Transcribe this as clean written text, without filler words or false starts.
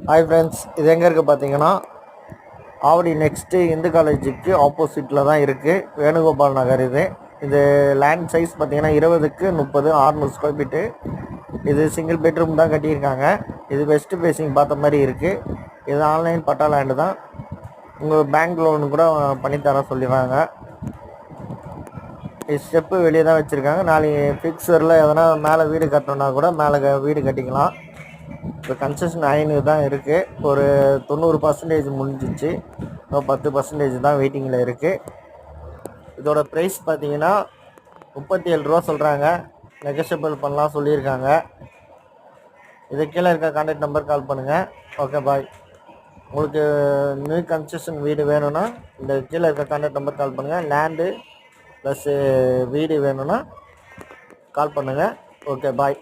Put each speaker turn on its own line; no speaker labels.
Hi friends, இது எங்கே இருக்குது பார்த்தீங்கன்னா ஆவடி நெக்ஸ்ட்டு இந்து காலேஜுக்கு ஆப்போசிட்டில் தான் இருக்குது. வேணுகோபால் நகர். இது லேண்ட் சைஸ் பார்த்தீங்கன்னா 20க்கு 30 600 ஸ்கொயர் ஃபீட்டு. இது சிங்கிள் பெட்ரூம் தான் கட்டியிருக்காங்க. இது வெஸ்ட்டு ஃபேஸிங் பார்த்த மாதிரி இருக்குது. இது ஆன்லைன் பட்டா லேண்டு தான். உங்கள் பேங்க் லோனு கூட பண்ணித்தர சொல்லிடுறாங்க. ஸ்டெப்பு வெளியே தான் வச்சுருக்காங்க. நாளைக்கு ஃபிக்ஸரில் எதனா மேலே வீடு கட்டணுன்னா கூட மேலே வீடு கட்டிக்கலாம். இப்போ கன்ஸ்ட்ரக்ஷன் ஆயின்னு தான் இருக்குது. ஒரு 90% முடிஞ்சிச்சு. இன்னும் 10% தான் வெயிட்டிங்கில் இருக்குது. இதோட ப்ரைஸ் பார்த்தீங்கன்னா 37 ரூபா சொல்கிறாங்க. நெகோஷியபிள் பண்ணலாம் சொல்லியிருக்காங்க. இது கீழே இருக்க கான்டாக்ட் நம்பர் கால் பண்ணுங்கள். ஓகே, பாய். உங்களுக்கு நியூ கன்ஸ்ட்ரக்ஷன் வீடு வேணும்னா இந்த கீழே இருக்க கான்டாக்ட் நம்பர் கால் பண்ணுங்கள். லேண்டு ப்ளஸ்ஸு வீடு வேணும்னா கால் பண்ணுங்கள். ஓகே, பாய்.